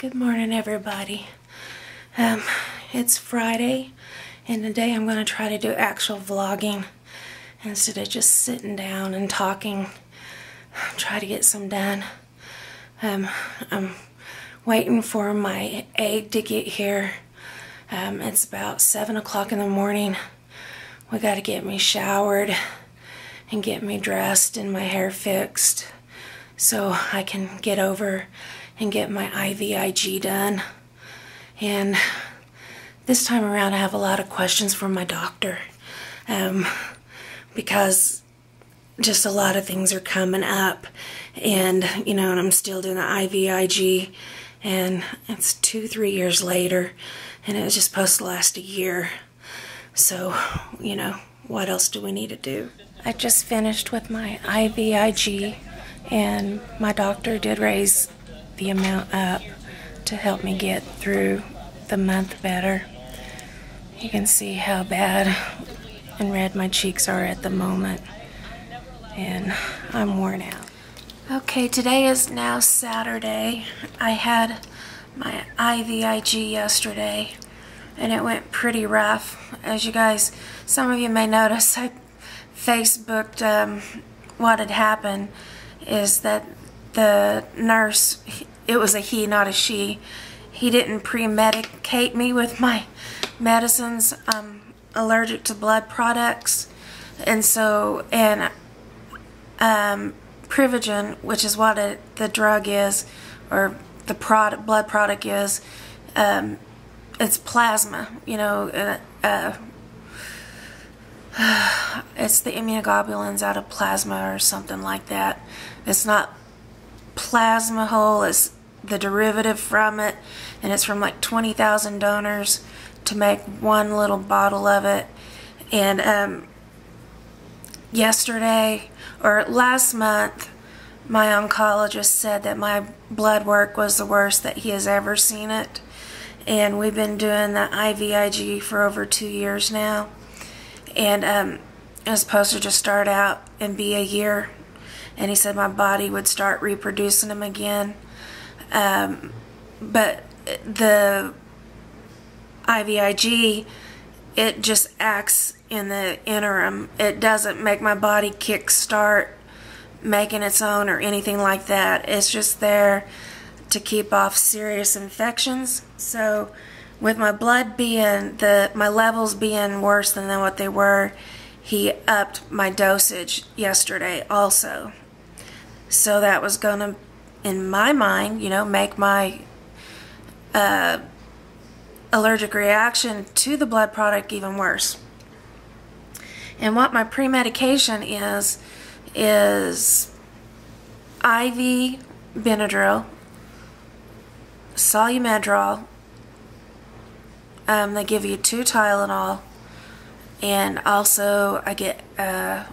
Good morning, everybody. It's Friday, and today I'm going to try to do actual vlogging instead of just sitting down and talking. Try to get some done. I'm waiting for my aide to get here. It's about 7 o'clock in the morning. We got to get me showered and get me dressed and my hair fixed so I can get over and get my IVIG done. And this time around I have a lot of questions for my doctor because just a lot of things are coming up, and and I'm still doing the IVIG, and it's 2-3 years later, and it was just supposed to last a year. So what else do we need to do? I just finished with my IVIG, and my doctor did raise the amount up to help me get through the month better. You can see how bad and red my cheeks are at the moment, and I'm worn out. Okay, today is now Saturday. I had my IVIG yesterday, and it went pretty rough. As you guys, some of you may notice, I Facebooked what had happened is that the nurse, it was a he, not a she, he didn't pre-medicate me with my medicines. I'm allergic to blood products, and so, Premedications, which is what the drug is, or the blood product is, it's plasma, it's the immunoglobulins out of plasma or something like that. It's not plasma whole, it's the derivative from it, and it's from like 20,000 donors to make one little bottle of it. And yesterday, or last month, my oncologist said that my blood work was the worst that he has ever seen it, and we've been doing the IVIG for over 2 years now. And it was supposed to just start out and be a year, and he said my body would start reproducing them again. But the IVIG, it just acts in the interim. It doesn't make my body kick-start making its own or anything like that. It's just there to keep off serious infections. So with my blood being, my levels being worse than what they were, he upped my dosage yesterday also. So that was going to, in my mind, make my allergic reaction to the blood product even worse. And what my pre-medication is IV Benadryl, Solumedrol. They give you 2 Tylenol, and also I get a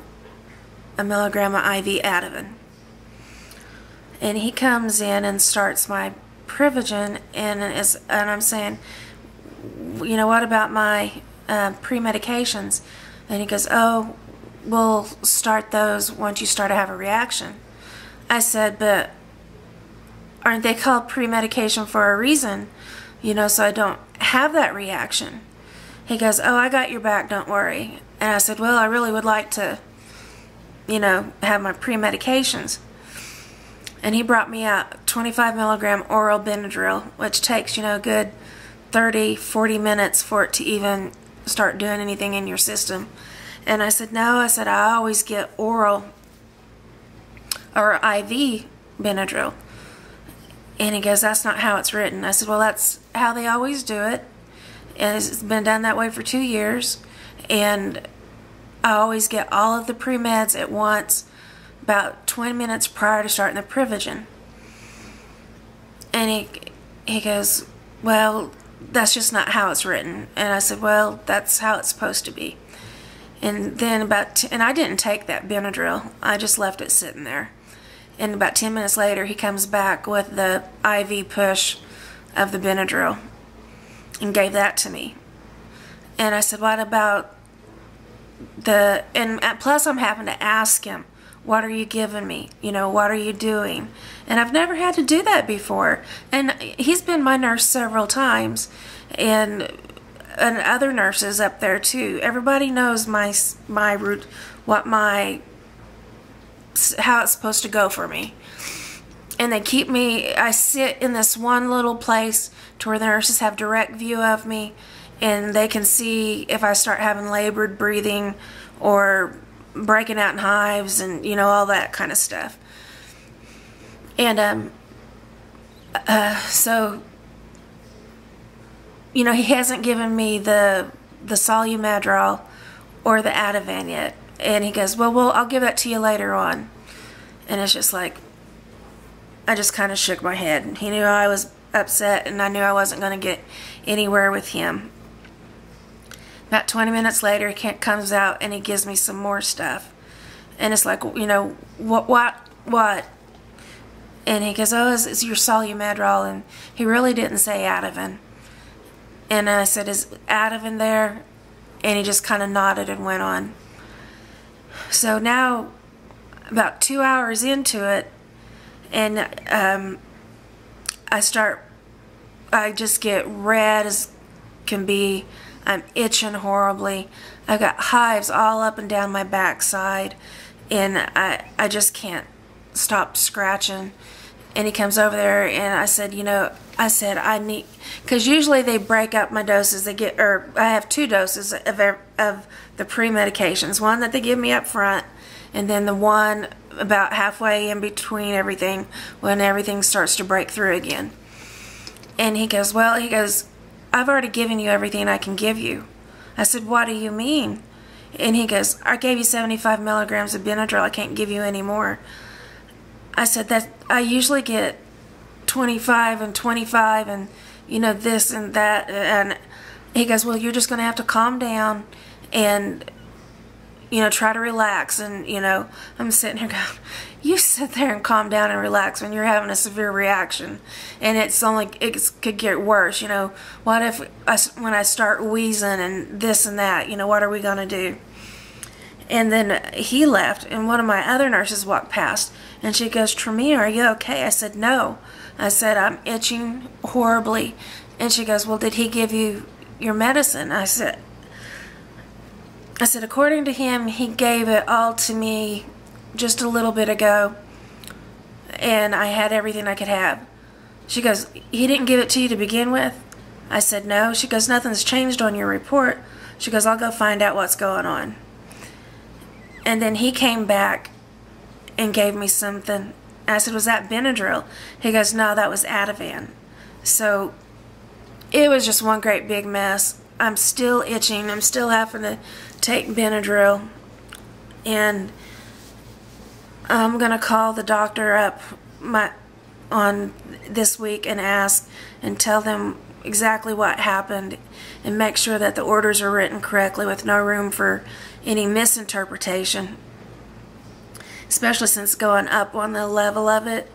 milligram of IV Ativan. And he comes in and starts my Premedications, and I'm saying, what about my pre-medications? And he goes, oh, we'll start those once you start to have a reaction. I said, but aren't they called pre-medication for a reason? So I don't have that reaction. He goes, oh, I got your back, don't worry. And I said, well, I really would like to, have my pre-medications. And he brought me out 25 milligram oral Benadryl, which takes, a good 30-40 minutes for it to even start doing anything in your system. And I said, no, I always get oral or IV Benadryl. And he goes, that's not how it's written. I said, well, that's how they always do it. And it's been done that way for 2 years. And I always get all of the pre-meds at once, about 20 minutes prior to starting the Premedications. And he goes, well, that's just not how it's written. And I said, well, that's how it's supposed to be. And then and I didn't take that Benadryl. I just left it sitting there. And about 10 minutes later, he comes back with the IV push of the Benadryl and gave that to me. And I said, what about and plus I'm having to ask him, what are you giving me? You know, what are you doing? And I've never had to do that before. And he's been my nurse several times, and other nurses up there too. Everybody knows my route, how it's supposed to go for me. And they keep me, I sit in this one little place to where the nurses have direct view of me, and they can see if I start having labored breathing or breaking out in hives and, you know, all that kind of stuff. And so, you know, he hasn't given me the Solumadrol or the Ativan yet. And he goes, well, I'll give that to you later on. And it's just like, I just kind of shook my head. He knew I was upset, and I knew I wasn't going to get anywhere with him. About 20 minutes later, he comes out and he gives me some more stuff. And it's like, you know, what? And he goes, oh, it's your Solumadrol. And he really didn't say Ativan. And I said, is Ativan there? And he just kind of nodded and went on. So now, about 2 hours into it, and I just get red as can be. I'm itching horribly. I've got hives all up and down my backside, and I just can't stop scratching. And he comes over there, and I said, you know, I need, because usually they break up my doses. I have 2 doses of the pre-medications. One that they give me up front, and then the one about halfway in between everything when everything starts to break through again. And he goes, I've already given you everything I can give you. I said, what do you mean? And he goes, I gave you 75 milligrams of Benadryl. I can't give you any more. I said, that I usually get 25 and 25 and, you know, this and that. And he goes, well, you're just going to have to calm down and, you know, try to relax. And, you know, I'm sitting here going, you sit there and calm down and relax when you're having a severe reaction. And it could get worse. You know, what if when I start wheezing and this and that, you know, what are we going to do? And then he left, and one of my other nurses walked past, and she goes, Tremia, are you okay? I said, no. I said, I'm itching horribly. And she goes, well, did he give you your medicine? I said, according to him, he gave it all to me just a little bit ago, and I had everything I could have. She goes, he didn't give it to you to begin with? I said, no. She goes, nothing's changed on your report. She goes, I'll go find out what's going on. And then he came back and gave me something. I said, was that Benadryl? He goes, no, that was Ativan. So it was just one great big mess. I'm still itching. I'm still having to take Benadryl. And I'm going to call the doctor up on this week and ask and tell them exactly what happened and make sure that the orders are written correctly with no room for any misinterpretation, especially since going up on the level of it.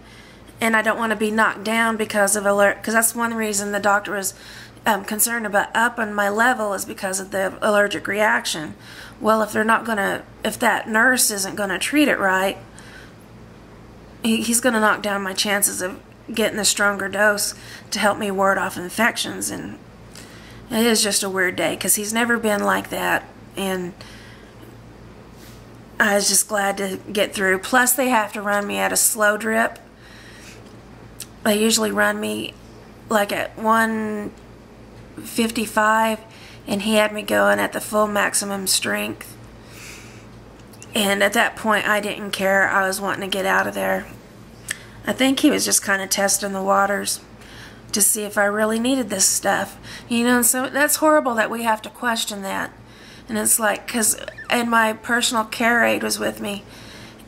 And I don't want to be knocked down because of because that's one reason the doctor was concerned about upping my level, is because of the allergic reaction. Well, if that nurse isn't going to treat it right, he's going to knock down my chances of getting a stronger dose to help me ward off infections. And it is just a weird day because he's never been like that, and I was just glad to get through. Plus, they have to run me at a slow drip. They usually run me like at 155, and he had me going at the full maximum strength. And at that point, I didn't care. I was wanting to get out of there. I think he was just kind of testing the waters to see if I really needed this stuff. You know, and so that's horrible that we have to question that. And it's like, and my personal care aide was with me,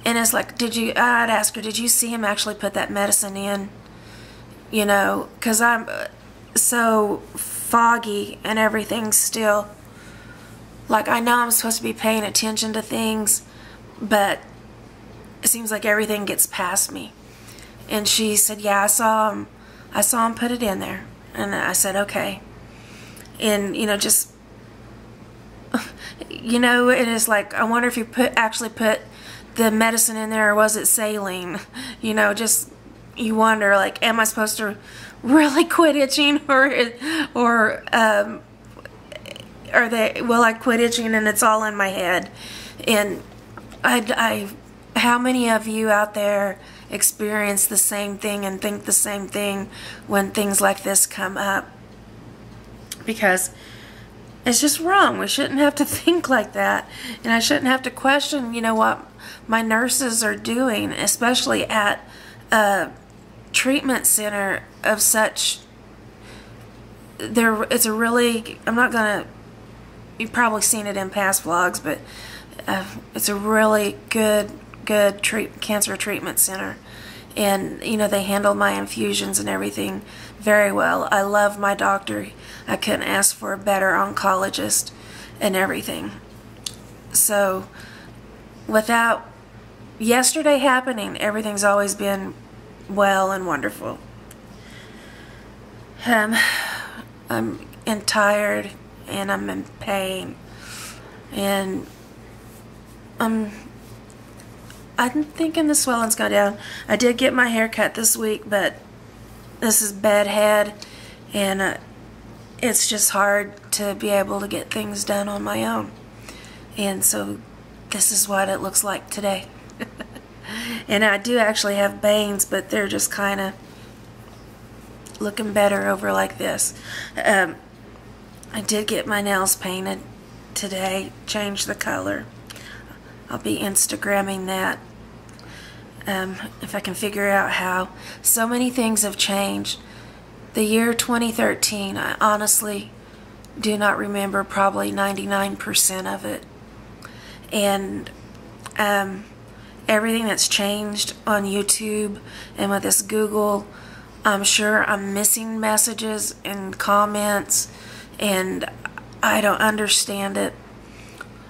and it's like, I'd ask her, did you see him actually put that medicine in? You know, because I'm so foggy and everything still. Like, I know I'm supposed to be paying attention to things, but it seems like everything gets past me. And she said, yeah, I saw him put it in there. And I said, okay. And, you know, just, you know, it is like, I wonder if you actually put the medicine in there, or was it saline? You know, just you wonder, like, am I supposed to really quit itching, or will I quit itching and it's all in my head? And how many of you out there experience the same thing and think the same thing when things like this come up? Because it's just wrong. We shouldn't have to think like that, and I shouldn't have to question, you know, what my nurses are doing, especially at a treatment center of such. It's a really, I'm not gonna. You've probably seen it in past vlogs, but it's a really good cancer treatment center, and you know, they handle my infusions and everything very well. I love my doctor. I couldn't ask for a better oncologist and everything. So without yesterday happening, everything's always been well and wonderful. I'm tired, and I'm in pain, and I'm thinking the swelling's gone down. I did get my hair cut this week, but this is bedhead, and it's just hard to be able to get things done on my own. And so this is what it looks like today. And I do actually have bangs, but they're just kind of looking better over like this. I did get my nails painted today, changed the color. I'll be Instagramming that if I can figure out how. So many things have changed. The year 2013, I honestly do not remember probably 99% of it. And everything that's changed on YouTube and with this Google, I'm sure I'm missing messages and comments, and I don't understand it.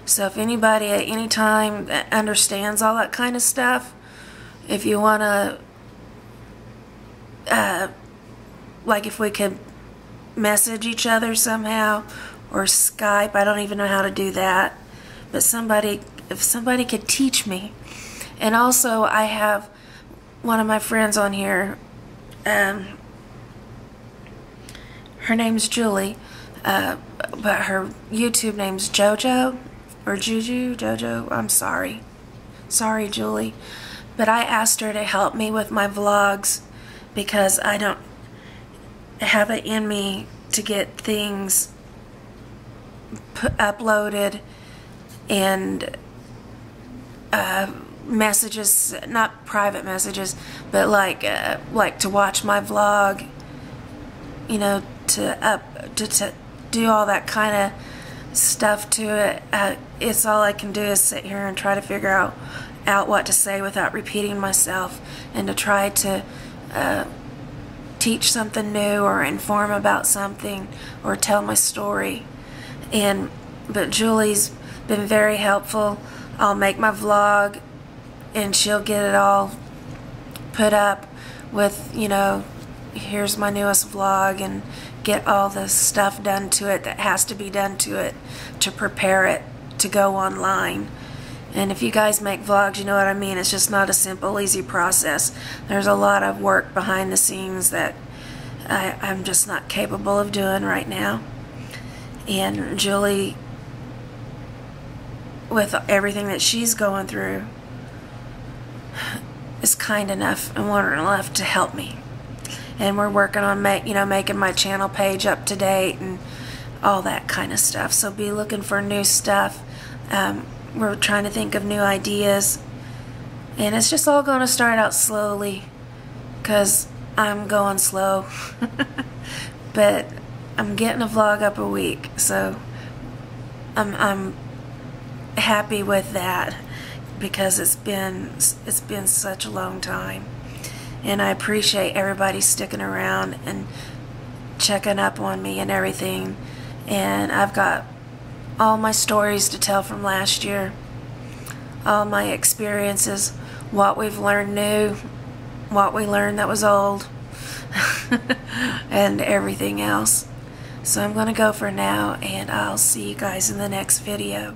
So if anybody at any time that understands all that kind of stuff, if you want to, like, if we could message each other somehow, or Skype, I don't even know how to do that, but if somebody could teach me. And also, I have one of my friends on here, her name's Julie, but her YouTube name's JoJo, or Jojo, I'm sorry. Sorry, Julie. But I asked her to help me with my vlogs, because I don't have it in me to get things uploaded, and messages, not private messages, but like to watch my vlog, you know, to do all that kind of stuff to it. It's all I can do is sit here and try to figure out what to say without repeating myself, and to try to teach something new, or inform about something, or tell my story. But Julie's been very helpful. I'll make my vlog, and she'll get it all put up with, you know, here's my newest vlog, and get all the stuff done to it that has to be done to it to prepare it to go online. And if you guys make vlogs, you know what I mean. It's just not a simple, easy process. There's a lot of work behind the scenes that I'm just not capable of doing right now. And Julie, with everything that she's going through, is kind enough and wonderful enough to help me. And we're working on making my channel page up to date and all that kind of stuff. So be looking for new stuff. We're trying to think of new ideas, and it's just all going to start out slowly, because I'm going slow. But I'm getting a vlog up a week, so I'm happy with that, because it's been such a long time. And I appreciate everybody sticking around and checking up on me and everything. And I've got all my stories to tell from last year, all my experiences, what we've learned new, what we learned that was old, and everything else. So I'm going to go for now, and I'll see you guys in the next video.